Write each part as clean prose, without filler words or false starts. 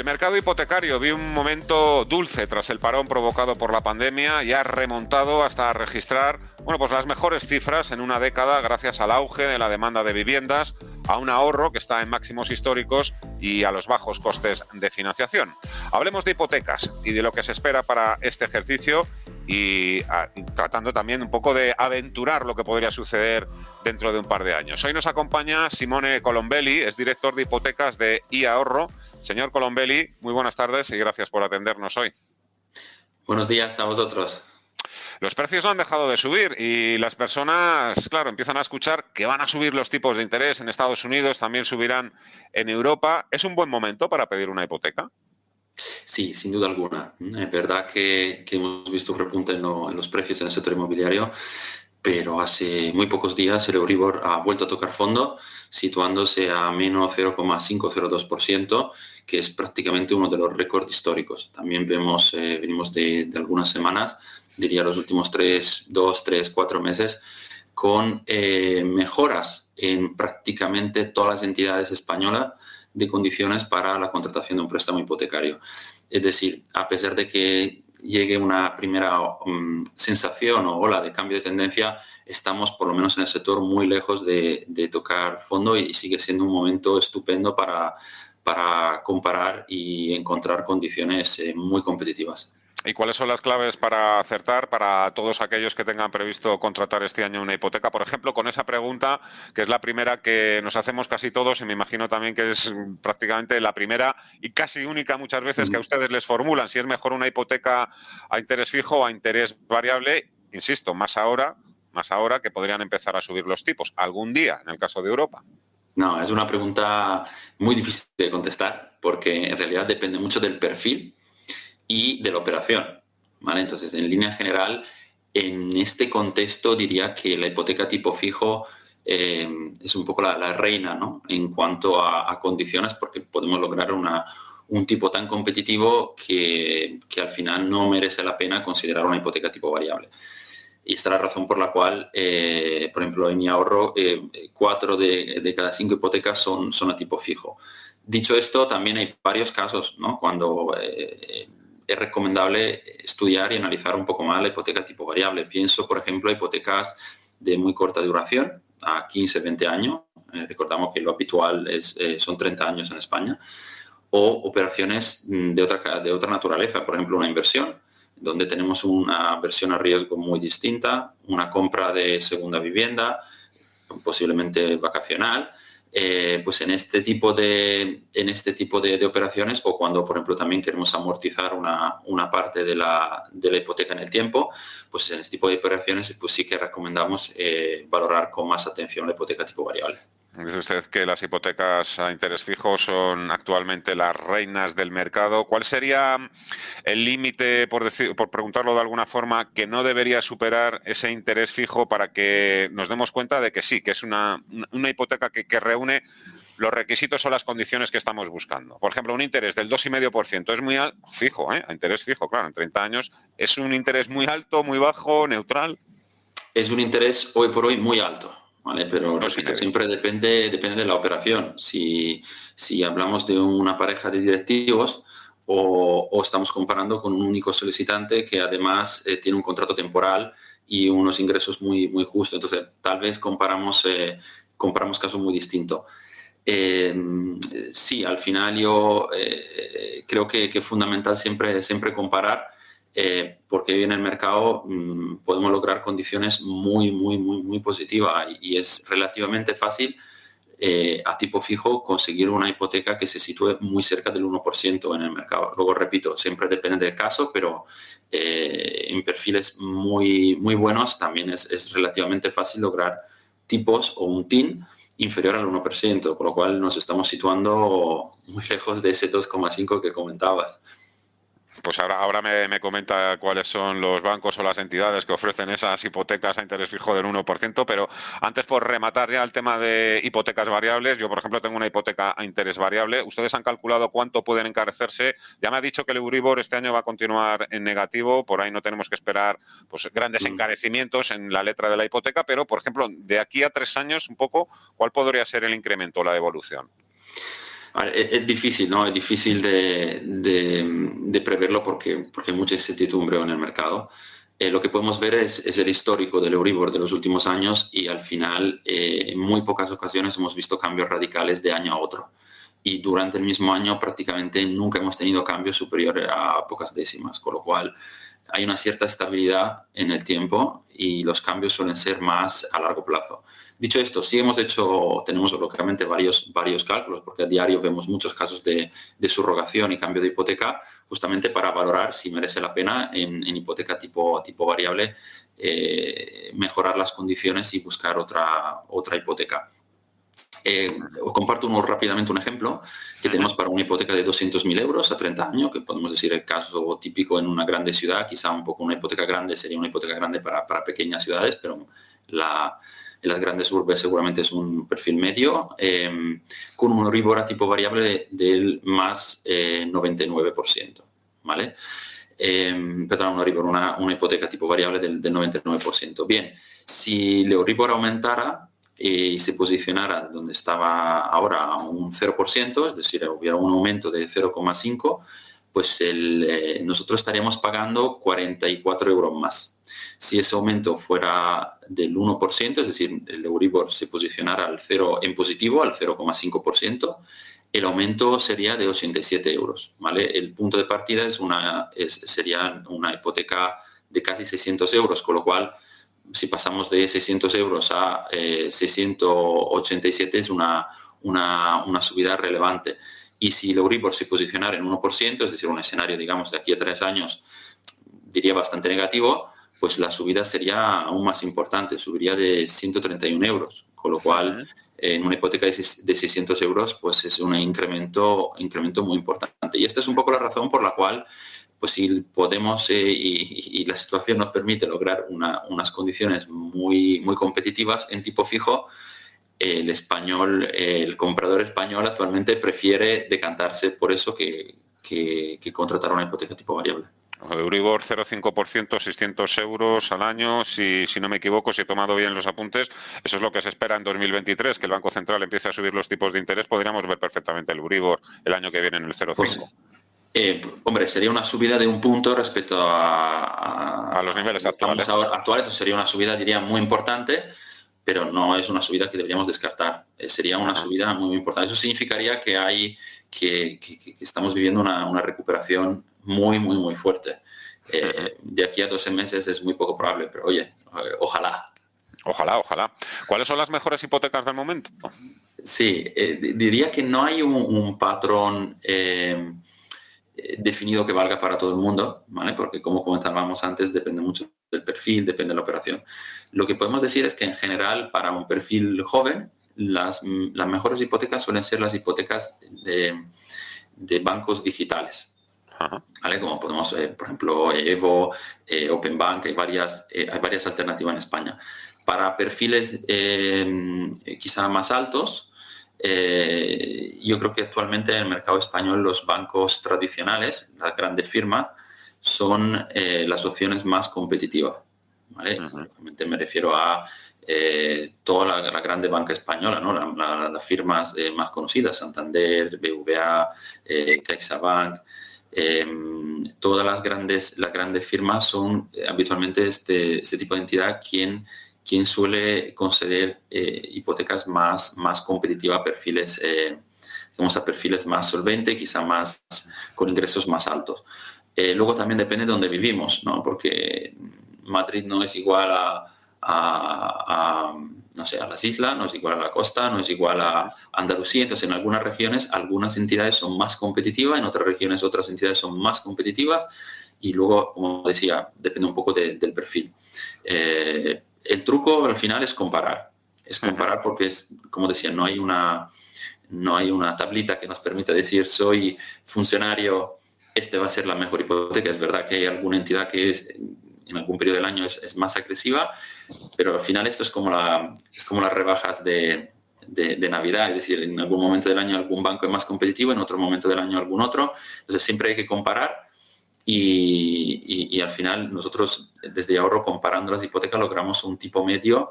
El mercado hipotecario vio un momento dulce tras el parón provocado por la pandemia y ha remontado hasta registrar, pues las mejores cifras en una década gracias al auge de la demanda de viviendas, a un ahorro que está en máximos históricos y a los bajos costes de financiación. Hablemos de hipotecas y de lo que se espera para este ejercicio y tratando también un poco de aventurar lo que podría suceder dentro de un par de años. Hoy nos acompaña Simone Colombelli, es director de hipotecas de iAhorro. Señor Colombelli, muy buenas tardes y gracias por atendernos hoy. Buenos días a vosotros. Los precios no han dejado de subir y las personas, claro, empiezan a escuchar que van a subir los tipos de interés en Estados Unidos, también subirán en Europa. ¿Es un buen momento para pedir una hipoteca? Sí, sin duda alguna. Es verdad que hemos visto un repunte en los precios en el sector inmobiliario, pero hace muy pocos días el Euribor ha vuelto a tocar fondo, situándose a menos 0,502%, que es prácticamente uno de los récords históricos. También venimos de algunas semanas, diría los últimos 2, 3, 4 meses, con mejoras en prácticamente todas las entidades españolas de condiciones para la contratación de un préstamo hipotecario. Es decir, a pesar de que llegue una primera sensación o ola de cambio de tendencia, estamos por lo menos en el sector muy lejos de tocar fondo y sigue siendo un momento estupendo para comparar y encontrar condiciones muy competitivas. ¿Y cuáles son las claves para acertar para todos aquellos que tengan previsto contratar este año una hipoteca? Por ejemplo, con esa pregunta, que es la primera que nos hacemos casi todos y me imagino también que es prácticamente la primera y casi única muchas veces que a ustedes les formulan, si es mejor una hipoteca a interés fijo o a interés variable. Insisto, más ahora que podrían empezar a subir los tipos algún día en el caso de Europa. No, es una pregunta muy difícil de contestar porque en realidad depende mucho del perfil y de la operación, ¿vale? Entonces, en línea general, en este contexto diría que la hipoteca tipo fijo es un poco la reina, ¿no? En cuanto a condiciones, porque podemos lograr un tipo tan competitivo que al final no merece la pena considerar una hipoteca tipo variable. Y esta es la razón por la cual, por ejemplo, en iAhorro, 4 de cada 5 hipotecas son a tipo fijo. Dicho esto, también hay varios casos, ¿no? Cuando es recomendable estudiar y analizar un poco más la hipoteca tipo variable. Pienso, por ejemplo, a hipotecas de muy corta duración, a 15, 20 años. Recordamos que lo habitual son 30 años en España. O operaciones de otra naturaleza, por ejemplo, una inversión, donde tenemos una versión a riesgo muy distinta, una compra de segunda vivienda, posiblemente vacacional. Pues en este tipo de operaciones, o cuando, por ejemplo, también queremos amortizar una parte de la hipoteca en el tiempo, pues en este tipo de operaciones pues sí que recomendamos valorar con más atención la hipoteca tipo variable. Dice usted que las hipotecas a interés fijo son actualmente las reinas del mercado. ¿Cuál sería el límite, por preguntarlo de alguna forma, que no debería superar ese interés fijo para que nos demos cuenta de que sí, que es una hipoteca que reúne los requisitos o las condiciones que estamos buscando? Por ejemplo, un interés del 2,5% es muy fijo, a interés fijo, claro, en 30 años. ¿Es un interés muy alto, muy bajo, neutral? Es un interés hoy por hoy muy alto. ¿Vale? Pero repito, 2,5. siempre depende de la operación. Si hablamos de una pareja de directivos o estamos comparando con un único solicitante que además tiene un contrato temporal y unos ingresos muy, muy justos. Entonces, tal vez comparamos casos muy distintos. Sí, al final yo creo que es fundamental siempre comparar, porque hoy en el mercado podemos lograr condiciones muy, muy, muy, muy positivas y es relativamente fácil a tipo fijo conseguir una hipoteca que se sitúe muy cerca del 1% en el mercado. Luego, repito, siempre depende del caso, pero en perfiles muy, muy buenos también es relativamente fácil lograr tipos o un TIN inferior al 1%, con lo cual nos estamos situando muy lejos de ese 2,5 que comentabas. Pues ahora me comenta cuáles son los bancos o las entidades que ofrecen esas hipotecas a interés fijo del 1%, pero antes, por rematar ya el tema de hipotecas variables, yo por ejemplo tengo una hipoteca a interés variable. ¿Ustedes han calculado cuánto pueden encarecerse? Ya me ha dicho que el Euribor este año va a continuar en negativo, por ahí no tenemos que esperar pues grandes encarecimientos en la letra de la hipoteca, pero por ejemplo, de aquí a 3 años un poco, ¿cuál podría ser el incremento o la evolución? A ver, es difícil, ¿no? Es difícil de preverlo porque hay mucha incertidumbre en el mercado. Lo que podemos ver es el histórico del Euribor de los últimos años y al final en muy pocas ocasiones hemos visto cambios radicales de año a otro. Y durante el mismo año prácticamente nunca hemos tenido cambios superiores a pocas décimas, con lo cual hay una cierta estabilidad en el tiempo y los cambios suelen ser más a largo plazo. Dicho esto, sí tenemos lógicamente varios cálculos, porque a diario vemos muchos casos de subrogación y cambio de hipoteca, justamente para valorar si merece la pena en hipoteca tipo variable mejorar las condiciones y buscar otra hipoteca. Os comparto rápidamente un ejemplo que tenemos para una hipoteca de 200.000 euros a 30 años, que podemos decir el caso típico en una grande ciudad. Quizá un poco una hipoteca grande sería una hipoteca grande para pequeñas ciudades, pero en las grandes urbes seguramente es un perfil medio, con un Euribor a tipo variable del más 99%, ¿vale? Perdón, un Euribor, una hipoteca tipo variable del 99%. Bien, si el Euribor aumentara y se posicionara donde estaba ahora a un 0%, es decir, hubiera un aumento de 0,5, pues nosotros estaríamos pagando 44 euros más. Si ese aumento fuera del 1%, es decir, el Euribor se posicionara en positivo, al 0,5%, el aumento sería de 87 euros, ¿vale? El punto de partida sería una hipoteca de casi 600 euros, con lo cual si pasamos de 600 euros a 687 es una subida relevante. Y si el Euribor se posicionara en 1%, es decir, un escenario, digamos, de aquí a 3 años, diría bastante negativo, pues la subida sería aún más importante, subiría de 131 euros, con lo cual en una hipoteca de 600 euros pues es un incremento muy importante. Y esta es un poco la razón por la cual pues si podemos y la situación nos permite lograr unas condiciones muy, muy competitivas en tipo fijo, el comprador español actualmente prefiere decantarse por eso que contratar una hipoteca tipo variable. Euribor 0,5%, 600 euros al año, si no me equivoco, si he tomado bien los apuntes, eso es lo que se espera en 2023, que el Banco Central empiece a subir los tipos de interés. Podríamos ver perfectamente el Euribor el año que viene en el 0,5%. Pues, hombre, sería una subida de un punto respecto a los niveles actuales. Entonces sería una subida, diría, muy importante, pero no es una subida que deberíamos descartar. Sería una subida muy importante. Eso significaría que estamos viviendo una recuperación muy, muy, muy fuerte. De aquí a 12 meses es muy poco probable, pero oye, ojalá. Ojalá. ¿Cuáles son las mejores hipotecas del momento? Sí, diría que no hay un patrón definido que valga para todo el mundo, ¿vale? Porque como comentábamos antes, depende mucho del perfil, depende de la operación. Lo que podemos decir es que en general para un perfil joven, las mejores hipotecas suelen ser las hipotecas de bancos digitales. ¿Vale? Como podemos, por ejemplo, Evo, Openbank, hay varias alternativas en España. Para perfiles quizá más altos, yo creo que actualmente en el mercado español los bancos tradicionales, las grandes firmas, son las opciones más competitivas, ¿vale? Realmente me refiero a toda la grande banca española, ¿no? Las firmas más conocidas, Santander, BVA, CaixaBank. Todas las grandes firmas son habitualmente este tipo de entidad quien suele conceder hipotecas más competitivas a perfiles, a perfiles más solventes, quizá más con ingresos más altos. Luego también depende de dónde vivimos, ¿no? Porque Madrid no es igual a las islas, no es igual a la costa, no es igual a Andalucía. Entonces, en algunas regiones, algunas entidades son más competitivas, en otras regiones, otras entidades son más competitivas. Y luego, como decía, depende un poco del perfil. El truco al final es comparar. Es comparar porque, como decía, no hay una tablita que nos permita decir soy funcionario, este va a ser la mejor hipoteca. Es verdad que hay alguna entidad que en algún periodo del año es más agresiva, pero al final esto es como las rebajas de Navidad, es decir, en algún momento del año algún banco es más competitivo, en otro momento del año algún otro. Entonces siempre hay que comparar y al final nosotros desde Ahorro, comparando las hipotecas, logramos un tipo medio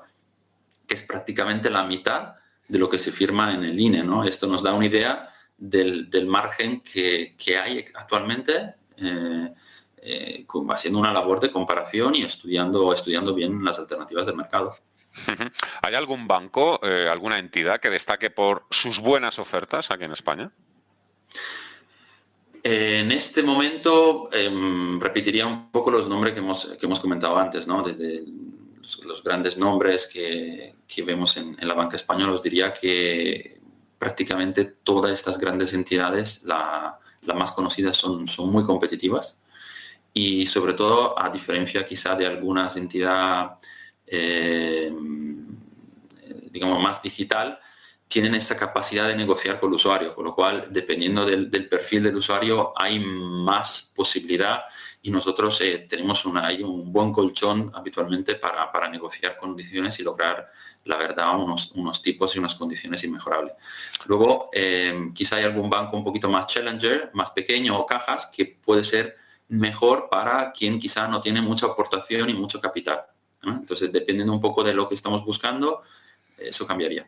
que es prácticamente la mitad de lo que se firma en el INE, ¿no? Esto nos da una idea del margen que hay actualmente, haciendo una labor de comparación y estudiando bien las alternativas del mercado. ¿Hay algún banco, alguna entidad que destaque por sus buenas ofertas aquí en España? En este momento repetiría un poco los nombres que hemos comentado antes, ¿no? Desde los grandes nombres que vemos en la banca española. Os diría que prácticamente todas estas grandes entidades, las más conocidas, son muy competitivas y sobre todo, a diferencia quizá de algunas entidades digamos más digital, tienen esa capacidad de negociar con el usuario, con lo cual, dependiendo del perfil del usuario, hay más posibilidad y nosotros tenemos hay un buen colchón habitualmente para negociar condiciones y lograr, la verdad, unos tipos y unas condiciones inmejorables. Luego, quizá hay algún banco un poquito más challenger, más pequeño, o cajas, que puede ser mejor para quien quizá no tiene mucha aportación y mucho capital, ¿no? Entonces, dependiendo un poco de lo que estamos buscando, eso cambiaría.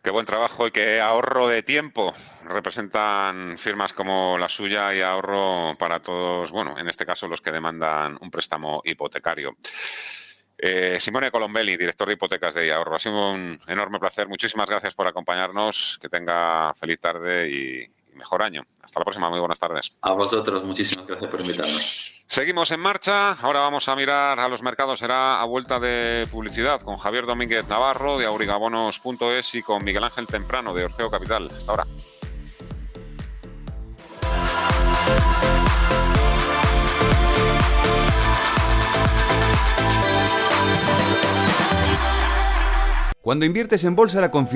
Qué buen trabajo y qué ahorro de tiempo representan firmas como la suya y ahorro para todos, bueno, en este caso los que demandan un préstamo hipotecario. Simone Colombelli, director de hipotecas de Ahorro. Ha sido un enorme placer. Muchísimas gracias por acompañarnos. Que tenga feliz tarde y mejor año. Hasta la próxima. Muy buenas tardes. A vosotros. Muchísimas gracias por invitarnos. Seguimos en marcha. Ahora vamos a mirar a los mercados. Será a vuelta de publicidad con Javier Domínguez Navarro de aurigabonos.es y con Miguel Ángel Temprano de Orfeo Capital. Hasta ahora. Cuando inviertes en bolsa, la confianza